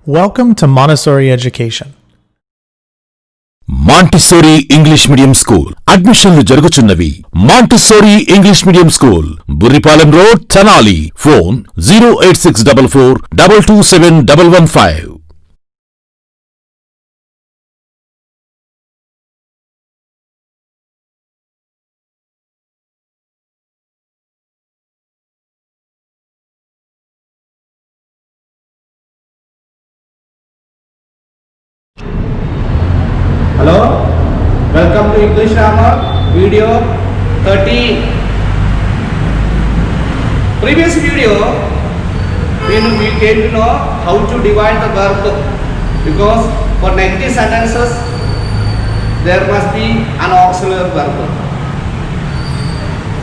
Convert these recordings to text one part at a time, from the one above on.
Welcome to Montessori Education. Montessori English medium school అడ్మిషన్లు జరుగుచున్నవి. Montessori English medium school, Burripalem road, Tenali. Phone 08644227115. Hello, welcome to English Grammar video 13. Previous video we came to know how to divide the verb, because for negative sentences there must be an auxiliary verb.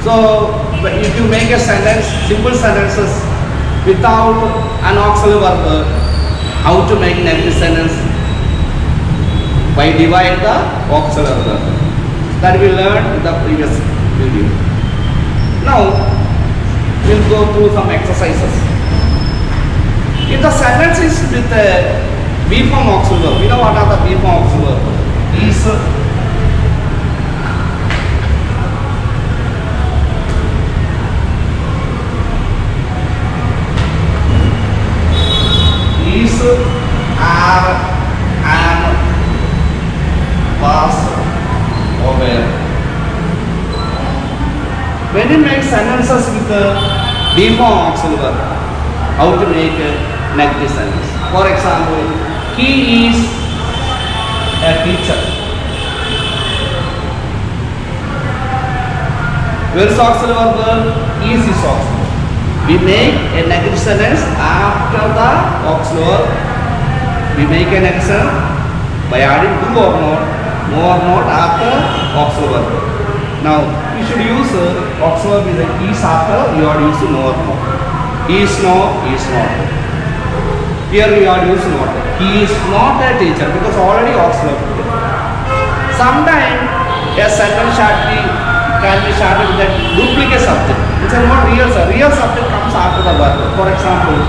So if you make a sentence, simple sentences without an auxiliary verb, how to make negative sentence? By divide the auxiliary verb. That we learned in the previous video. Now we'll go through some exercises. If the sentence is with a B form auxiliary verb, we know what are the B form auxiliary verb? Is, are, and, was, or were. When you make sentences with the B form auxiliary verb, how to make a negative sentence? For example, he is a teacher. Where is auxiliary verb? Is auxiliary. We make a negative sentence after the auxiliary. We make a negative sentence by adding do or not, no or not after auxiliary verb. Now you should use auxiliary with the is after you are using no or not. Is no, is not. Here we are using not. He is not a teacher because already auxiliary. Sometimes a sentence can be started with a duplicate subject. It's a not real subject. Real subject comes after the verb. For example,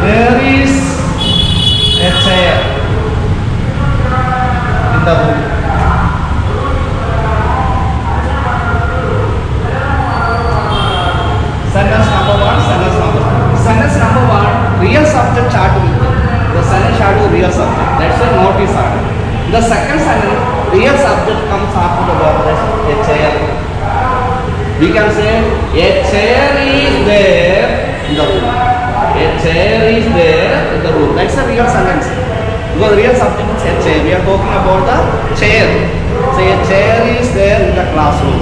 there is a chair in the room. Sentence number one, sentence number two. Sentence number one, real subject started with the sentence started with real subject. That's why not is started. The second sentence, real subject comes after the verb. That's a chair. We can say a chair is there in the room. A chair is there in the room. That's a real sentence. Because real subject is a chair. We are talking about the chair. So a chair is there in the classroom.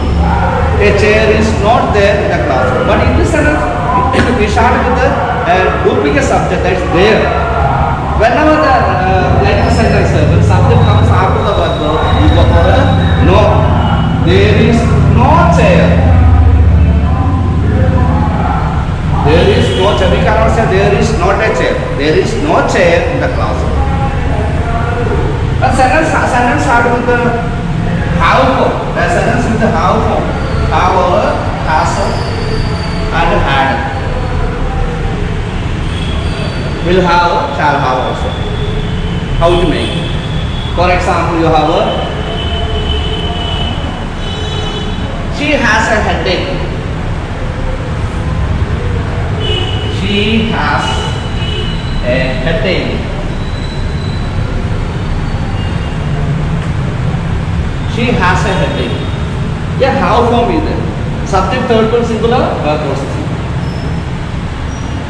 A chair is not there in the classroom. But in this sentence, we start with the duplicate subject that is there. Whenever the like the sentence, the subject comes after the verb, you go for a no. There is no chair. There is no chair. We cannot say there is not a chair. There is no chair in the classroom. The sentence start with the have form. The sentence with the have form. Have, has, and had. Will have, shall have also. How to make? For example, you have a she has a headache. She has a headache. She has a headache. Yeah, how form is it? Subject third person singular, verb person singular.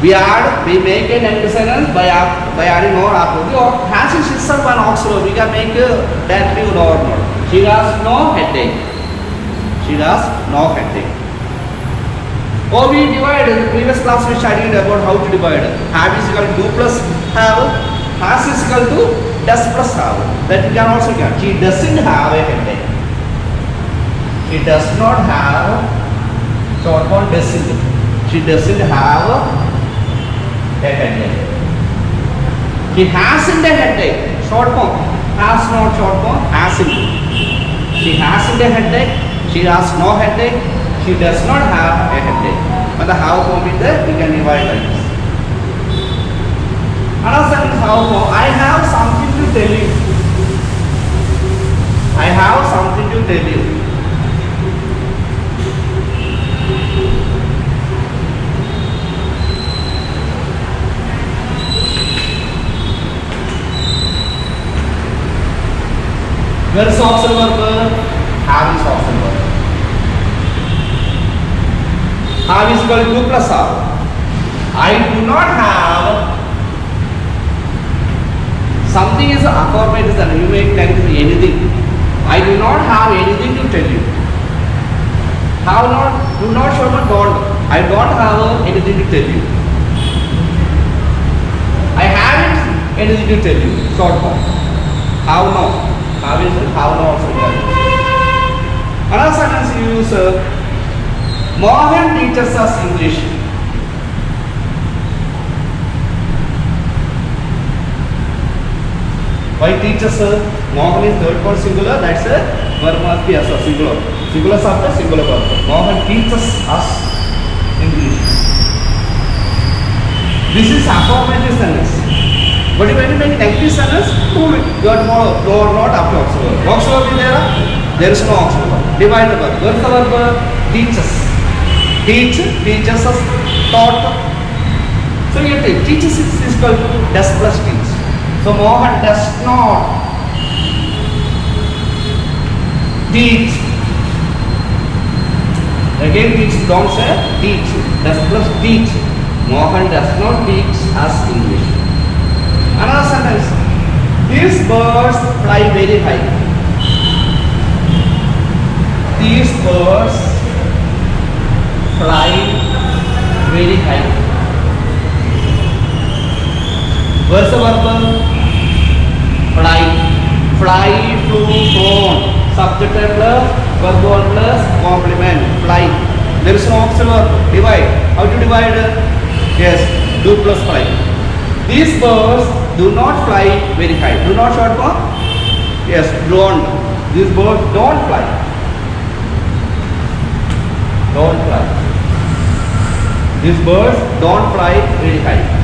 We make a negative sentence by adding or after. Or has is itself an auxiliary. We can make that new or not. She has no headache. She has no headache. Or we divide. In the previous class we studied about how to divide. Have is equal to do plus have. Has is equal to does plus have. That we can also get. She doesn't have a headache. She does not have. Short form doesn't. She doesn't have a headache. He hasn't a headache. Short form. Has not short form. Hasn't. She hasn't a headache. She has no headache. She does not have a headache. But the have form is there, we can divide like this. Now I have something to tell you. I have something to tell you. Where is auxiliary verb? Have is auxiliary verb. Have is equal to 2 plus have. I do not have. Something is affirmative and you may tell me anything. I do not have anything to tell you. Have not, do not show but don't. I don't have anything to tell you. I haven't anything to tell you. Short form. Have no. Have is have no also. Another sentence you use Mohan teaches us English. Why teaches Mohan is third person singular, that's a verb must be as a singular. Singular subject, singular verb. Mohan teaches us English. This is affirmative sentence. But when you make negative sentence, you are not after auxiliary. Auxiliary is there? There is no auxiliary. Divide the verb. Where is the verb? Teaches. Teach, teaches us, taught. So you take teaches is equal to does plus teach. So Mohan does not teach. Again teach, don't say teach. Does plus teach. Mohan does not teach us English. Another sentence. These birds fly very high. These birds fly very high. Where's the verb? Fly. Fly to flown. Subject plus verb plus complement. Fly. There is no auxiliary. Divide. How to divide? Yes. Do plus fly. These birds do not fly very high. Do not short form? Yes. Don't. These birds don't fly. Don't fly. These birds don't fly very high.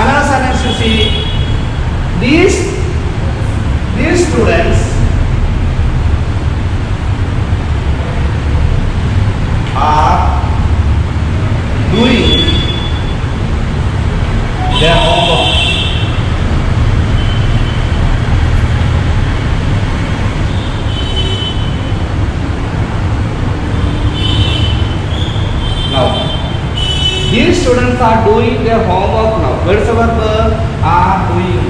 Another sentence you see, these students are doing their homework. Now, these students are doing their homework now. Where is the verb? Are doing.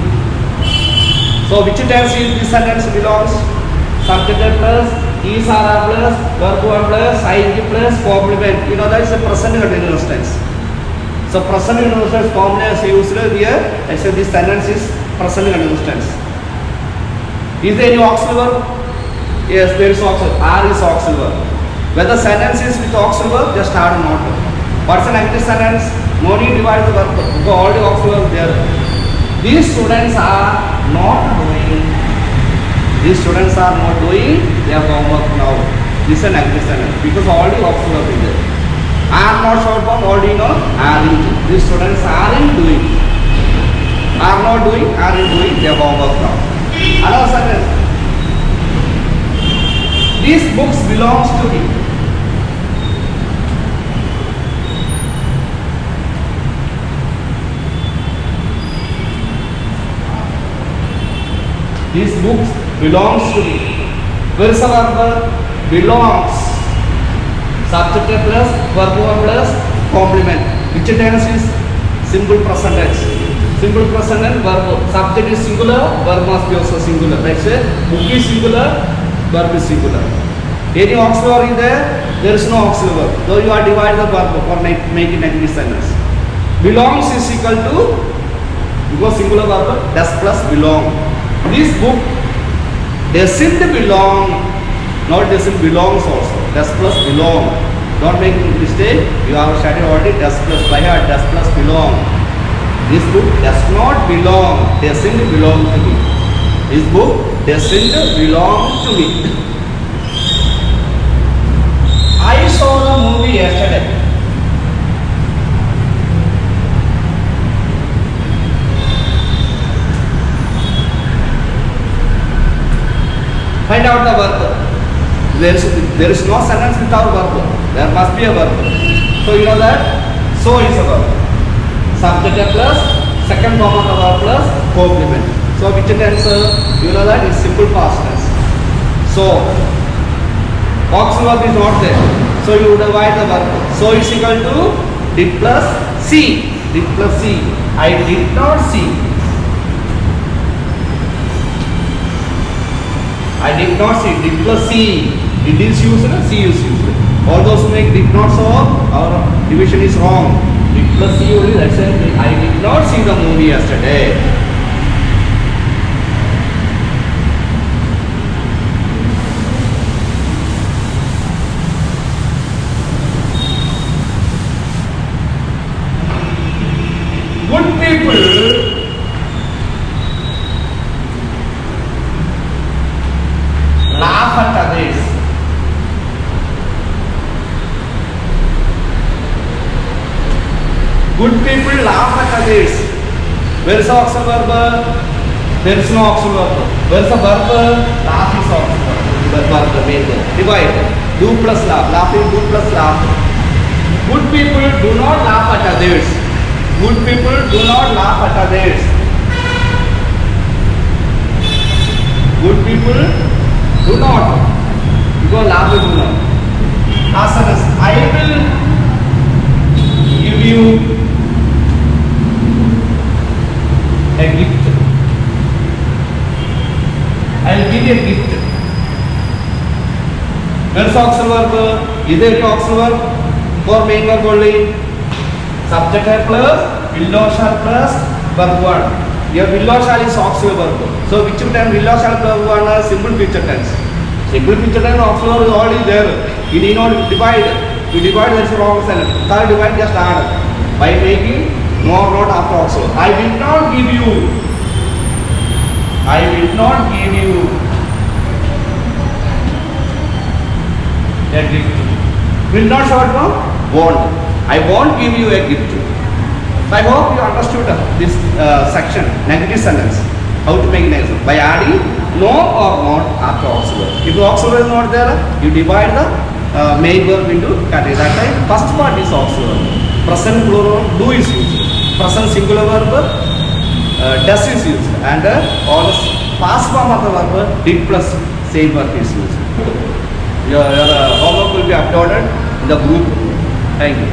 So which tense is this sentence belongs? Subject plus, is are plus, verb plus, ing plus, complement. You know that is a present continuous tense. So present continuous tense complement is used here. Actually this sentence is present continuous tense. Is there any auxiliary verb? Yes, there is auxiliary. Are is auxiliary verb. When the sentence is with auxiliary verb, just add a not. What's an active sentence? No need to divide the verb. Because all the auxiliary there. These students are not doing. These students are not doing their homework now. This is an active sentence because all the auxiliary is there. Are not short form. Already know. Are in. These students are in doing. Are not doing. Are in doing their homework now. Another sentence. These books belongs to me. These books belongs to me. Where is the verb? Belongs. Subject plus verb plus complement. Which tense is simple present tense? Simple present tense verb. Subject is singular, verb must be also singular. Let's say book is singular, verb is singular. Any auxiliary there? There is no auxiliary verb. Though you are dividing the verb for making negative sentence. Belongs is equal to, because singular verb does plus belong. This book doesn't belong, not doesn't belongs also. Does plus belong. Don't make mistake. You have studied already. Does plus by heart. Does plus belong. This book does not belong. Doesn't belong to me. This book doesn't belong to me. I saw the movie yesterday. Find out the verb. There is no sentence without verb. There must be a verb. So you know that so is a verb. Subject plus second form of the verb plus complement. So which tense? You know that is simple past tense. So auxiliary verb is not there. So you divide the verb. So is equal to did plus see. Did plus see. I did not see. I did not see. Did plus see. Did is used, see is used. All those who make did not so our division is wrong. Did plus see only, that's it. I did not see the movie yesterday. Good people laugh at others. Good people laugh at others. Where is the auxiliary verb? There is no auxiliary verb. Where is the verb? Laugh is auxiliary verb. Divide. Do plus laugh. Laughing, do plus laugh. Good people do not laugh at others. Good people do not laugh at others. Good people do not. Because laugh is do not. Asanas. I will give you a gift. I will give you a gift. Where is auxiliary verb? Is there auxiliary verb? For main verb only. Subject है plus will or shall plus verb one. Your will or shall is auxiliary verb. So which time will or shall verb one are simple future tense. Simple future tense auxiliary is already there. You need not divide. You divide, that's wrong sentence. Third divide, just add by making no not after auxiliary. I will not give you. I will not give you a gift. Will not short form? Won't. I won't give you a gift. So I hope you understood this section, negative sentence. How to make negative? By adding no or not after auxiliary. If the auxiliary is not there, you divide the main verb into category. That time, first part is auxiliary. Present plural do is used. Present singular verb does is used. And all the past form of the verb did plus same verb is used. Your homework will be uploaded in the group. Thank you.